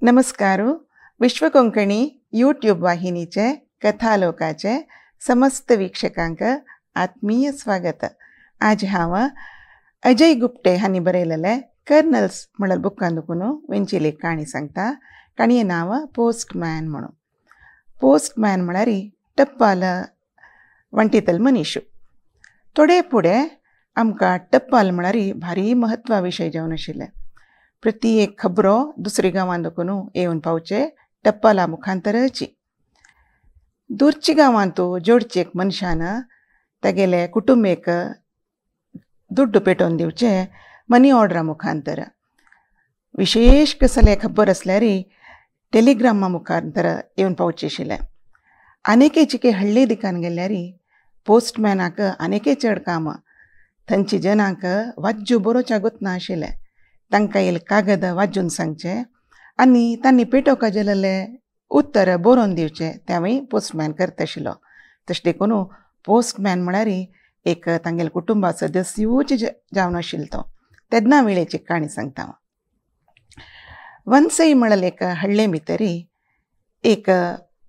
नमस्कार. विश्व कोंकणी यूट्यूब वाहिनीचे कथालोकाचे समस्त वीक्षकांक आत्मीय स्वागत. आज हांव अजय गुप्ते हांणी बरयलेले कर्नल्स म्हणल्यार बुकान दुखून वेंचील एक काणी सांगता. काणयेचें नांव पोस्टमॅन म्हणून. पोस्टमॅन म्हळ्यार टप्पाल वंटितल मनीस. थोडे फुडें आमकां टप्पाल म्हळ्यार भारी म्हत्वा विशय जावन आशिल्ले. प्रति एक खबरो दुसरी गांवां दुखून येवन पावचे टप्पाला मुखांतरची. दूरची गांवांतू जोडची एक मनशान तेगेले कुटुंबेक दुड्ड पेटोवन दिवचे मनी ऑर्डरा मुखांतर. विशेष कसले खबर असल्यार टेलिग्रामा मुखांतर येवन पावचे आशिल्ले. आनेकेची हळ्ळी दिकान गेल्यार पोस्टमॅनाक आनेके चड काम. थंयची जनांक वाज्जू बरोवच्या गुतना आशिल्ले. तांकां येयले कागद वाजून सांगचे आनी तांणी पेटोवका गेलेले उत्तर बरोवन दिवचे. तेवूय पोस्टमॅन करता आशिल्लो. तशें देखून पोस्टमॅन म्हळ्यार एक तांगेले कुटुंबा सदस्यूच जावन आशिल्लो तो. तेन्ना वेळेची काणी सांगता हांव. वन्सय म्हळ्यार एक हळ्ळे भितर एक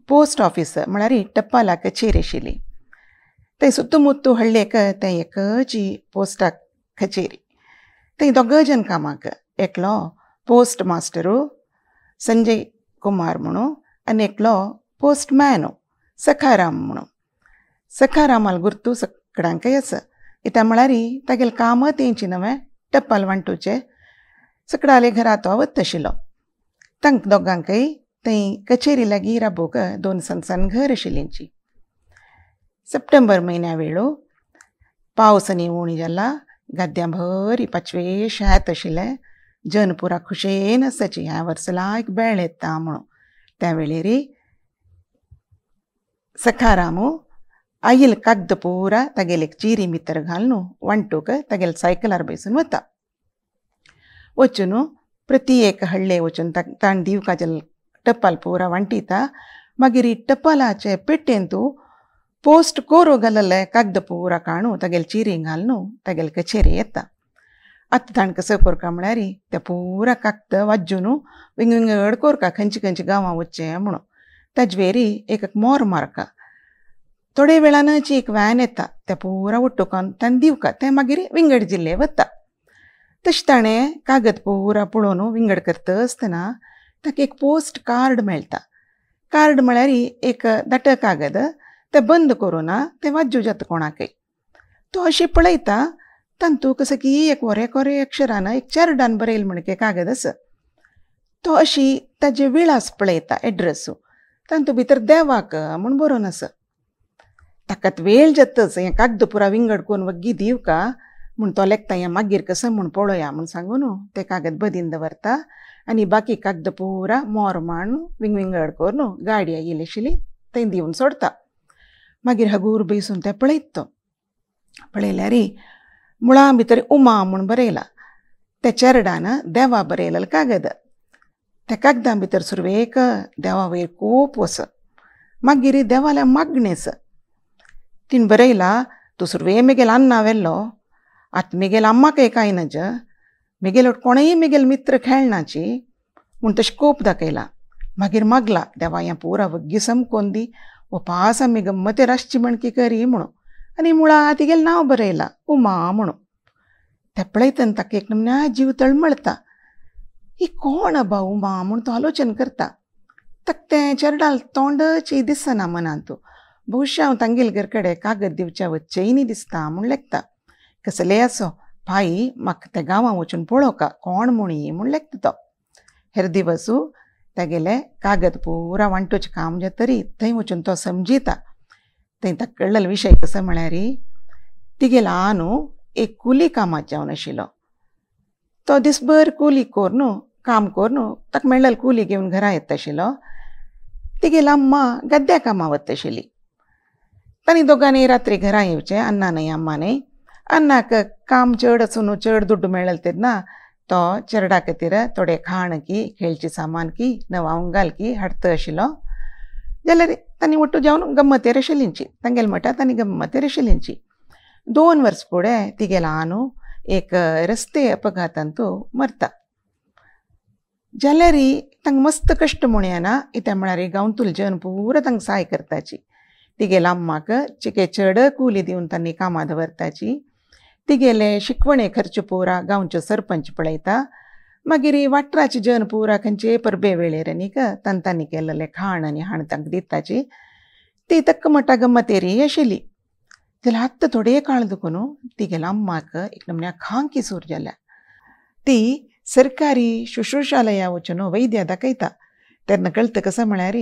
पोस्ट ऑफिस म्हळ्यार टप्पाला कचेरी आशिल्ली. थंय सुत्तमुत्तू हळ्ळेक थंय एकच पोस्टाक कचेरी. थंय दोग जन कामाक. एकलो पोस्ट मास्टरू संजय कुमार म्हणून आनी एकलो पोस्टमॅन सखाराम म्हणून. सखारामाल गुर्तू सगळ्यांकय आसा. कित्याक म्हळ्यार तागेलें काम तेंची नवें टप्पाल वांटूचे सगळाले घरा तो वता आशिल्लो. तांकां दोगांकय थंय कचेरी लागीं राबूंक 2 सनसान घर आशिल्लींची. सप्टेंबर म्हयन्या वेळो पावस आनी उणी जाला. गद्द्यां भरी पाचवे शेत आशिल्ले. जन पुरा खुशेन आसाची ह्या वर्सा लायक बेळ येता म्हणून. त्या वेळेर सखारामू आईल कागद पुरा तागेले चिरी भितर घालून वांटूक तागेले सायकलार बसून वता. वचून प्रति एक हळ्ळे वचून ताण दिवकाचे टप्पाल पुरा वांटिता. मागीर टप्पालाचे पेट्टेन तूं पोस्ट कोरो घालले कागद पुरा काणू तागेले चिरी घालून तागेले कचेरी येता. आतां ताणें कसो करता म्हळ्यार ते पुरा कागद वाजून विंगड कोरका खंयची गांवां वचचें म्हणून. ताजे वेरी एक मोर मारका. थोडे वेळानच एक वॅन येता. ते पुरा उट्टून ताणें दिवका. ते मागीर विंगड जिल्ले वता. तशें ताणें कागद पुरा पळोवन विंगड करता आसतना ताका एक पोस्ट कार्ड मेळटा. कार्ड म्हळ्यार एक दाट कागद. ते बंद करून ते वाजू जाता कोणाकय. तो अशी पळयता. तांतूंक सकी एक कोरे अक्षरान एक चेरडान बरयले म्हणके कागद आसा. तो अशी ताजे विळास पळयता, एड्रेस. तांतू भितर देवाक म्हूण बरोवन आसा. ताकात वेळ जातच हें कागद पुरा विंगड करून वग्गी दिवका म्हूण तो लेखता हें मागीर कसं म्हूण पळोवया म्हूण सांगून ते कागद बदीन दवरता. आनी बाकी कागद पुरा मोर मारून विंगड करून गाडी येयली आशिल्ली थंय दिवन सोडता. मागीर हगूर बैसून ते पळयत. तो पळयल्यार मुळा भितर उमा म्हूण बरयला. ते चेरडान देवा बरयलेलो कागद. त्या कागदा भितर सुरवेक देवा वयर खूब वस. मागीर देवाल्या मागणेस तिणें बरयला तूं सुरवे म्हगेलो अन्ना व्हेल्लो. आतां म्हगेलो अम्माकय कांय नज. म्हगेलो कोणय म्हगेलो मित्र खेळनाची म्हूण तशें कोप दाखयला. मागीर मागला देवा हें पुरा वग्गी समकोन दी. उपास आमी गम्मतेर आसची म्हणकी करी म्हणून. आनी मुळा तिगेलें नांव बरयलां उमा म्हणून. ते पळयतना ताका एक नमन्या जीव तळमळटा. ही कोण अबा उमा म्हूण तो आलोचन करता. ताका तें चेरडाल तोंडच दिसना मनांत. भविश्य हांव तांगेले घर कडेन कागद दिवच्या वच्चेय न्ही दिसता म्हूण लेखता. कसलेय आसो भाई म्हाका त्या गांवां वचून पळोवका कोण म्हूण म्हूण लेखता तो. हेर दिवस तेगेले कागद पुरा वांटूचें काम जातरी थंय वचून तो समजिता. थंय ताका कळलेलो विशय कसो म्हळ्यार तिगेलो आनू एक कुली कामात जावन आशिल्लो. तो दिसभर कुली करून काम करून ताका मेळ्ळेलो कुली घेवन घरा येता आशिल्लो. तिगेलो अम्मा गद्द्या कामां वता आशिल्ली. तांणी दोगांनी रात्री घरा येवचें अन्नानय अम्मानय. अन्नाक काम चड आसून चड दुड्ड मेळ्ळेलो तेन्ना तो चेरडा खातीर थोडे खाण की खेळची सामान की नवांग घाल की हाडटा आशिल्लो. जाल्यार तांणी वट्टू जावन गम्मतेर आशिल्लींची. तांगेले मठां तांणी गम्मतेर आशिल्लींची. 2 वर्स फुडें तिगेलो आनू एक रस्ते अपघातांत मरता. जाल्यार तांकां मस्त कश्ट म्हणयाना इत्या म्हळ्यार गांवतूल जेवन पुरो तांकां सहाय करताची. तिगेले अम्माक चिके चड कुली दिवन तांणी कामां दवरताची. तिगेले शिकवणे खर्च पुरा गांवच्यो सरपंच पळयता. मागीर वाठाराचें जेवन पुरा खंयचे परबे वेळेर न्ही तांणी केल्लें खाण आनी हाण तांकां दिताची. ती तक्क मटा गम्मतेरी आशिल्ली. जाल्यार आत्तां थोडे काळ दुखून तिगेल्या अम्माक एक नमन्या खांकी सूर जाल्या. ती सरकारी शुश्रुशालया वचून वैद्य दाखयता. तेन्ना कळटा कसं म्हळ्यार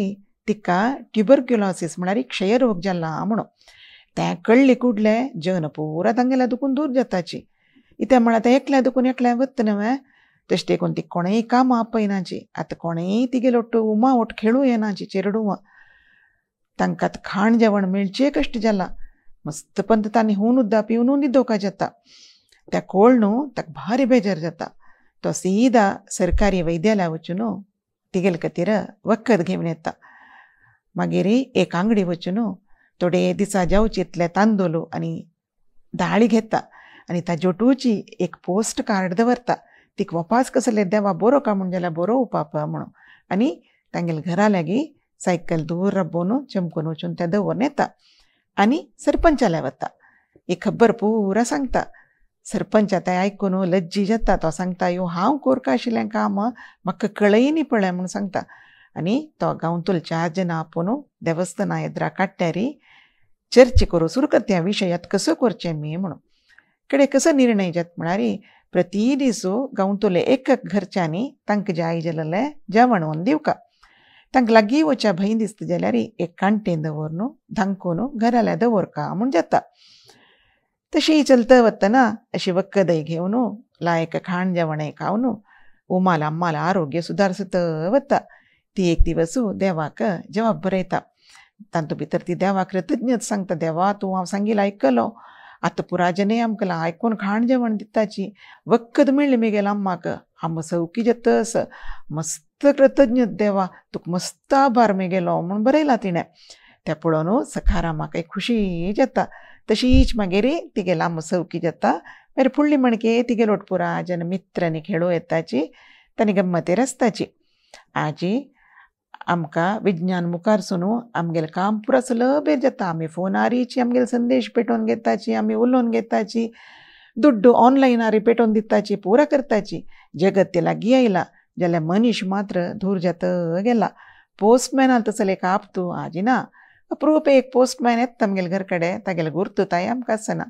तिका ट्युबरक्युलोसीस म्हळ्यार क्षयरोग जाला म्हणून. तें कळ्ळें कुडले जेवण पुरा तांगेल्या दुखून दूर जाताची. इत्या म्हळ्यार तें एकल्या दुखून एकल्या वता न्हय. तशें देखून ती कोणेय कामां आपयनाची. आतां कोणेय तिगेलो उमा वट खेळूं येनाची चेडूं. तांकां आतां खाण जेवण मेळचें कश्ट जाला. मस्त पंत तांणी हून उद्दा पिवन न्हिदोवका जाता. त्या कोळ न्हू ताका भारी बेजार जाता. तो सीदा सरकारी वैद्यालया वचून तिगेले खातीर वखद घेवन येता. मागीर एक आंगडी वचून थोडे दिसा जावचे तांदूळ आनी दाळी घेता आनी ताजे जोटूची एक पोस्ट कार्ड दवरता. तिका वपास कसले देवा बरो का म्हण जाल्यार बरो उपाप म्हणून. आनी तांगेले घरा लागीं सायकल दूर रब्बून चमकून वचून तें दवरून येता आनी सरपंचाल्या वता. ही खबर पुरा सांगता. सरपंच आतां आयकून लज्जी जाता. तो सांगता यो हांव कोरका आशिल्लें काम म्हाका कळय न्ही पळय म्हूण सांगता. आनी तो गांवतूल 4 जाणां आपूण देवस्थाना येद्रा काडट्यार चर्चा करूं सुरू करता ह्या विशयात कसो करचें मी म्हणून. कडेन कसो निर्णय जाता म्हळ्यार प्रती दीस गांवतले एक घरच्यांनी तांकां जाय जाल्लें जेवण व्हरून दिवका. तांकां लागीं वचा भंय दिसता जाल्यार एक काणटेन दवरून धांकून घराल्या दवरका म्हूण जाता. तशी चलता वतना अशी वखदय घेवन लायक खाण जेवणय खावन उमाला अम्माला आरोग्य सुदारसत वता. ती एक दिवस देवाक जवाब बरयता. तातूंत भितर ती देवाक कृतज्ञता सांगता. देवा तूं हांव सांगिल्लें आयकलो. आतां पुराजने आमकां आयकून खाण जेवण दिताची. वखद मेळ्ळी म्हगेल्या अम्माक. आम सवकी जतस. मस्त कृतज्ञता देवा तुका मस्त आभार म्हगेलो म्हूण बरयला तिणें. तें पळोवन सखारामाक एक खुशी जाता. तशीच मागीर तिगेलो आम सवकी जाता. मागीर फुडली म्हणके तिगेलो पुराजन मित्र आनी खेळूं येताची. तांणी गम्मतेर आसताची. आजी आमकां विज्ञान मुखारसून आमगेलें काम पुरा सुलभ जाता. आमी फोनारीच आमगेले संदेश पेटोवन घेताची. आमी उलोवन घेताची. दुड्ड ऑनलायनार पेटोवन दिताची. पुरा करताची. जगत ते लागीं आयला जाल्यार मनीस मात्र दूर जात गेला. पोस्टमॅनान तसले एक आपतू आजी ना. अप्रूप एक पोस्टमॅन येता आमगेले घर कडेन. तागेले गुर्तुताय आमकां आसना.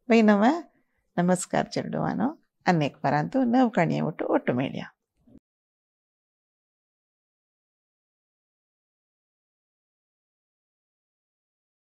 वय नमस्कार चेडवानो. आनी एक वरांतू नव काणये ಒಟ್ಟು मेळया.